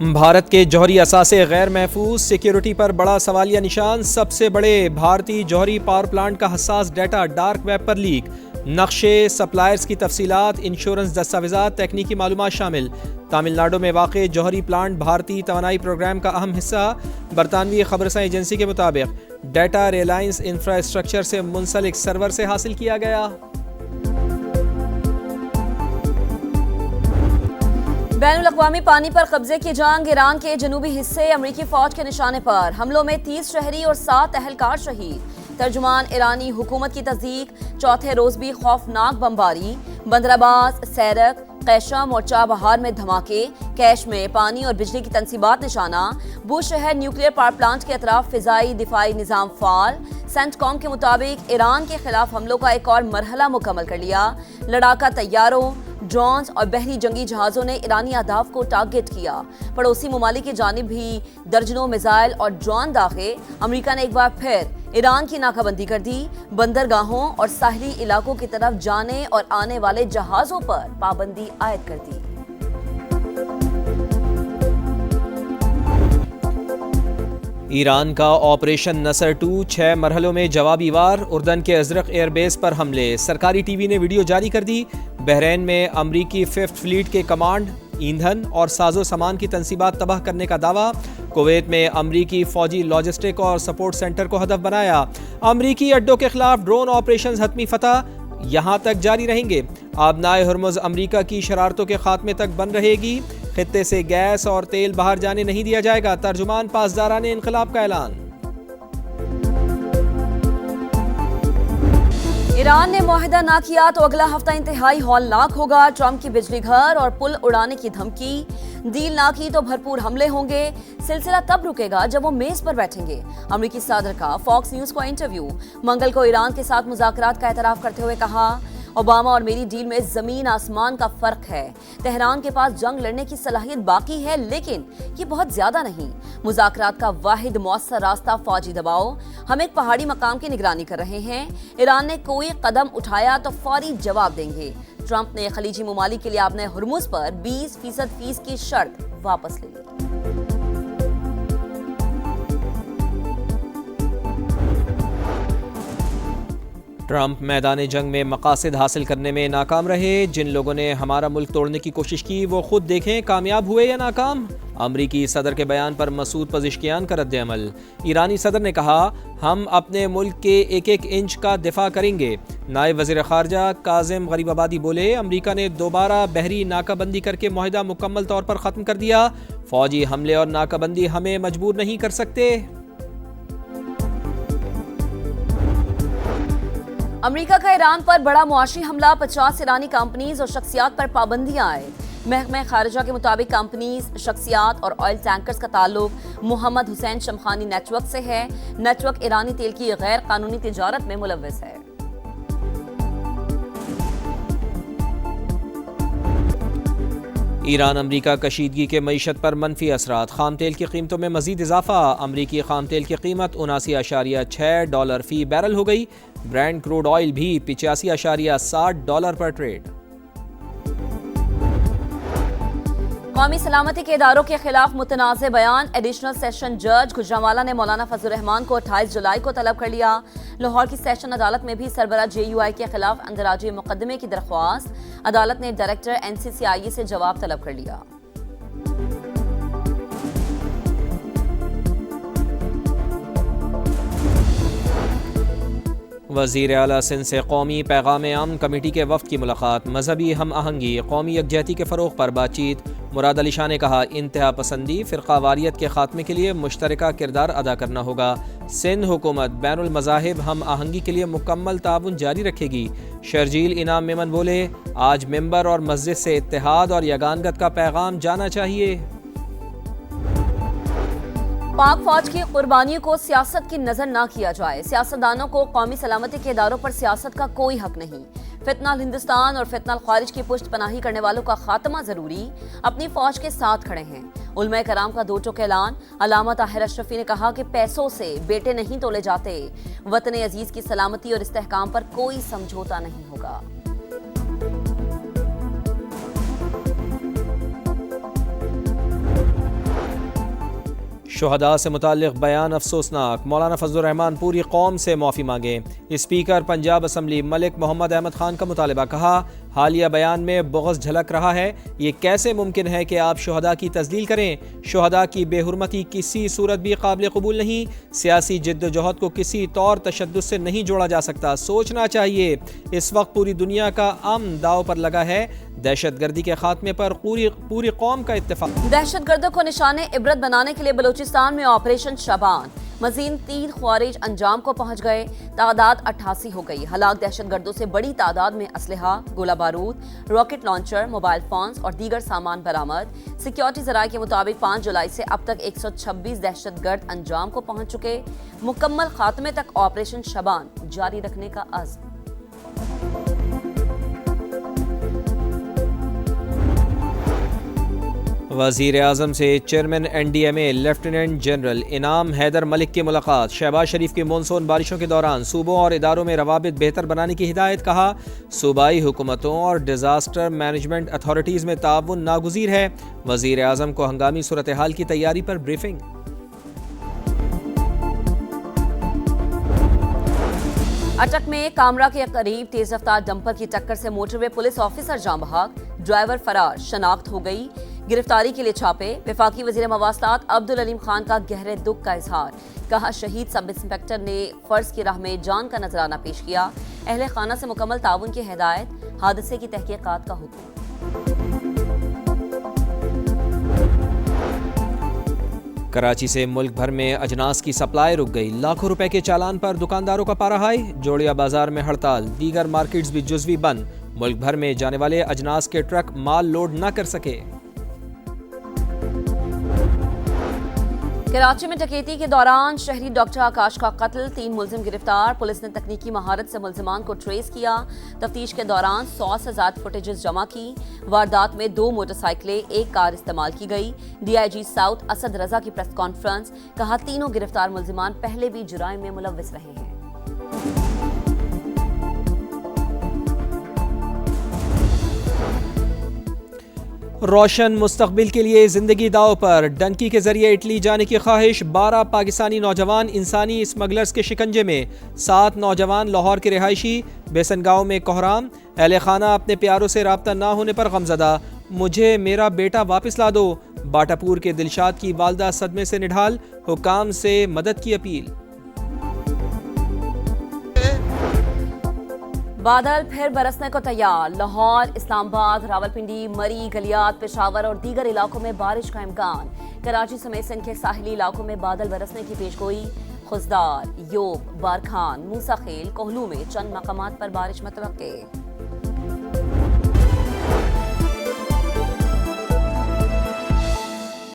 بھارت کے جوہری اثاثے غیر محفوظ، سیکیورٹی پر بڑا سوالیہ نشان۔ سب سے بڑے بھارتی جوہری پاور پلانٹ کا حساس ڈیٹا ڈارک ویب پر لیک۔ نقشے، سپلائرز کی تفصیلات، انشورنس دستاویزات، تکنیکی معلومات شامل۔ تامل ناڈو میں واقع جوہری پلانٹ بھارتی توانائی پروگرام کا اہم حصہ۔ برطانوی خبررساں ایجنسی کے مطابق ڈیٹا ریلائنس انفراسٹرکچر سے منسلک سرور سے حاصل کیا گیا۔ بین الاقوامی پانی پر قبضے کی جنگ، ایران کے جنوبی حصے امریکی فوج کے نشانے پر۔ حملوں میں 30 شہری اور 7 اہلکار شہید۔ ترجمان ایرانی حکومت کی تصدیق، چوتھے روز بھی خوفناک بمباری۔ بندرعباس، سیرک، قیشم اور چابہار میں دھماکے۔ کیش میں پانی اور بجلی کی تنصیبات نشانہ۔ بوش شہر نیوکلیئر پاور پلانٹ کے اطراف فضائی دفاعی نظام فعال۔ سینٹ کام کے مطابق ایران کے خلاف حملوں کا ایک اور مرحلہ مکمل کر لیا۔ لڑاکا طیاروں، ڈرونز اور بحری جنگی جہازوں نے ایرانی اہداف کو ٹارگٹ کیا۔ پڑوسی ممالک کی جانب بھی درجنوں میزائل اور ڈرون داغے۔ امریکہ نے ایک بار پھر ایران کی ناکہ بندی کر دی۔ بندرگاہوں اور ساحلی علاقوں کی طرف جانے اور آنے والے جہازوں پر پابندی عائد کر دی۔ ایران کا آپریشن نصر 2 6 مرحلوں میں جوابی وار۔ اردن کے ازرق ایئر بیس پر حملے۔ سرکاری ٹی وی نے ویڈیو جاری کر دی۔ بحرین میں امریکی 5th فلیٹ کے کمانڈ، ایندھن اور ساز و سامان کی تنصیبات تباہ کرنے کا دعویٰ۔ کویت میں امریکی فوجی لاجسٹک اور سپورٹ سینٹر کو ہدف بنایا۔ امریکی اڈوں کے خلاف ڈرون آپریشنز حتمی فتح یہاں تک جاری رہیں گے۔ آبنائے ہرمز امریکہ کی شرارتوں کے خاتمے تک بند رہے گی۔ خطے سے گیس اور تیل باہر جانے نہیں دیا جائے گا۔ ترجمان پاسداران انقلاب کا اعلان۔ ایران نے معاہدہ نہ کیا تو اگلا ہفتہ انتہائی ہولناک ہوگا۔ ٹرمپ کی بجلی گھر اور پل اڑانے کی دھمکی۔ ڈیل نہ کی تو بھرپور حملے ہوں گے۔ سلسلہ تب رکے گا جب وہ میز پر بیٹھیں گے۔ امریکی صدر کا فاکس نیوز کو انٹرویو۔ منگل کو ایران کے ساتھ مذاکرات کا اعتراف کرتے ہوئے کہا، اوباما اور میری ڈیل میں زمین آسمان کا فرق ہے۔ تہران کے پاس جنگ لڑنے کی صلاحیت باقی ہے، لیکن یہ بہت زیادہ نہیں۔ مذاکرات کا واحد مؤثر راستہ فوجی دباؤ۔ ہم ایک پہاڑی مقام کی نگرانی کر رہے ہیں۔ ایران نے کوئی قدم اٹھایا تو فوری جواب دیں گے۔ ٹرمپ نے خلیجی ممالک کے لیے آبنائے ہرمز پر 20% فیس کی شرط واپس لے لی۔ ٹرمپ میدان جنگ میں مقاصد حاصل کرنے میں ناکام رہے۔ جن لوگوں نے ہمارا ملک توڑنے کی کوشش کی وہ خود دیکھیں کامیاب ہوئے یا ناکام۔ امریکی صدر کے بیان پر مسعود پزشکیان کا رد عمل۔ ایرانی صدر نے کہا، ہم اپنے ملک کے ایک ایک انچ کا دفاع کریں گے۔ نائب وزیر خارجہ کاظم غریب آبادی بولے، امریکہ نے دوبارہ بحری ناکہ بندی کر کے معاہدہ مکمل طور پر ختم کر دیا۔ فوجی حملے اور ناکہ بندی ہمیں مجبور نہیں کر سکتے۔ امریکہ کا ایران پر بڑا معاشی حملہ، 50 ایرانی کمپنیز اور شخصیات پر پابندیاں عائد۔ محکمہ خارجہ کے مطابق کمپنیز، شخصیات اور آئل ٹینکرز کا تعلق محمد حسین شمخانی نیٹ ورک سے ہے۔ نیٹ ورک ایرانی تیل کی غیر قانونی تجارت میں ملوث ہے۔ ایران امریکہ کشیدگی کے معیشت پر منفی اثرات۔ خام تیل کی قیمتوں میں مزید اضافہ۔ امریکی خام تیل کی قیمت $79.6 فی بیرل ہو گئی۔ برینٹ کروڈ آئل بھی $85.60 پر ٹریڈ۔ قومی سلامتی کے اداروں کے خلاف متنازع بیان۔ ایڈیشنل سیشن جج گجرانوالہ نے مولانا فضل الرحمان کو 28 جولائی کو طلب کر لیا۔ لاہور کی سیشن عدالت میں بھی سربراہ JUI کے خلاف اندراجی مقدمے کی درخواست۔ عدالت نے ڈائریکٹر NCCIE سے جواب طلب کر لیا۔ وزیر اعلیٰ سندھ سے قومی پیغام امن کمیٹی کے وفد کی ملاقات۔ مذہبی ہم آہنگی، قومی یکجہتی کے فروغ پر بات چیت۔ مراد علی شاہ نے کہا، انتہا پسندی، فرقہ واریت کے خاتمے کے لیے مشترکہ کردار ادا کرنا ہوگا۔ سندھ حکومت بین المذاہب ہم آہنگی کے لیے مکمل تعاون جاری رکھے گی۔ شرجیل انعام میمن بولے، آج ممبر اور مسجد سے اتحاد اور یگانگت کا پیغام جانا چاہیے۔ پاک فوج کی قربانیوں کو سیاست کی نظر نہ کیا جائے۔ سیاستدانوں کو قومی سلامتی کے اداروں پر سیاست کا کوئی حق نہیں۔ فتنہ الہندوستان اور فتنہ الخارج کی پشت پناہی کرنے والوں کا خاتمہ ضروری۔ اپنی فوج کے ساتھ کھڑے ہیں۔ علماء کرام کا 2 ٹوک اعلان۔ علامہ طاہر اشرفی نے کہا کہ پیسوں سے بیٹے نہیں تولے جاتے۔ وطن عزیز کی سلامتی اور استحکام پر کوئی سمجھوتا نہیں ہوگا۔ شہداء سے متعلق بیان افسوسناک، مولانا فضل الرحمان پوری قوم سے معافی مانگیں۔ اسپیکر پنجاب اسمبلی ملک محمد احمد خان کا مطالبہ، کہا حالیہ بیان میں بغض جھلک رہا ہے، یہ کیسے ممکن ہے کہ آپ شہداء کی تذلیل کریں؟ شہداء کی بے حرمتی کسی صورت بھی قابل قبول نہیں، سیاسی جد و جہد کو کسی طور تشدد سے نہیں جوڑا جا سکتا، سوچنا چاہیے۔ اس وقت پوری دنیا کا امن داؤ پر لگا ہے، دہشت گردی کے خاتمے پر پوری قوم کا اتفاق۔ دہشت گردوں کو نشان عبرت بنانے کے لیے بلوچستان میں آپریشن شبان، مزید 3 خوارج انجام کو پہنچ گئے، تعداد 88 ہو گئی۔ ہلاک دہشت گردوں سے بڑی تعداد میں اسلحہ، گولہ بارود، راکٹ لانچر، موبائل فونز اور دیگر سامان برآمد۔ سیکیورٹی ذرائع کے مطابق 5 جولائی سے اب تک 126 دہشت گرد انجام کو پہنچ چکے، مکمل خاتمے تک آپریشن شبان جاری رکھنے کا عزم۔ وزیر اعظم سے chairman N D M A lieutenant general Inam Haider ملک کی ملاقات۔ شہباز شریف کی مونسون بارشوں کے دوران صوبوں اور اداروں میں روابط بہتر بنانے کی ہدایت، کہا صوبائی حکومتوں اور ڈیزاسٹر مینجمنٹ اتھارٹیز میں تعاون ناگزیر ہے۔ وزیر اعظم کو ہنگامی صورتحال کی تیاری پر بریفنگ۔ اٹک میں کامرا کے قریب تیز رفتار ڈمپر کی ٹکر سے موٹر وے پولیس آفیسر جاں بحق، ڈرائیور فرار، شناخت ہو گئی۔ گرفتاری کے لیے چھاپے۔ وفاقی وزیر مواصلات عبدالعلیم خان کا گہرے دکھ کا اظہار، کہا شہید سب انسپکٹر نے فرض کی راہ میں جان کا نذرانہ پیش کیا، اہل خانہ سے مکمل تعاون کی ہدایت، حادثے کی تحقیقات کا حکم۔ کراچی سے ملک بھر میں اجناس کی سپلائی رک گئی، لاکھوں روپے کے چالان پر دکانداروں کا پارا ہائی، جوڑیا بازار میں ہڑتال، دیگر مارکیٹس بھی جزوی بند، ملک بھر میں جانے والے اجناس کے ٹرک مال لوڈ نہ کر سکے۔ کراچی میں ڈکیتی کے دوران شہری ڈاکٹر آکاش کا قتل، 3 ملزم گرفتار، پولیس نے تکنیکی مہارت سے ملزمان کو ٹریس کیا، تفتیش کے دوران 100 سے زائد فوٹیجز جمع کی، واردات میں 2 موٹر سائیکلیں، 1 کار استعمال کی گئی۔ D I G south Asad Raza کی پریس کانفرنس، کہا تینوں گرفتار ملزمان پہلے بھی جرائم میں ملوث رہے ہیں۔ روشن مستقبل کے لیے زندگی داؤ پر، ڈنکی کے ذریعے اٹلی جانے کی خواہش، 12 پاکستانی نوجوان انسانی اسمگلرز کے شکنجے میں، 7 نوجوان لاہور کے رہائشی، بیسن گاؤں میں کوہرام، اہل خانہ اپنے پیاروں سے رابطہ نہ ہونے پر غمزدہ، مجھے میرا بیٹا واپس لا دو، باٹا پور کے دلشاد کی والدہ صدمے سے نڈھال، حکام سے مدد کی اپیل۔ بادل پھر برسنے کو تیار، لاہور، اسلام آباد، راولپنڈی، مری، گلیات، پشاور اور دیگر علاقوں میں بارش کا امکان، کراچی سمیت سندھ کے ساحلی علاقوں میں بادل برسنے کی پیشگوئی، خضدار، یوب، بارکھان، موسیٰ خیل، کوہلو میں چند مقامات پر بارش متوقع۔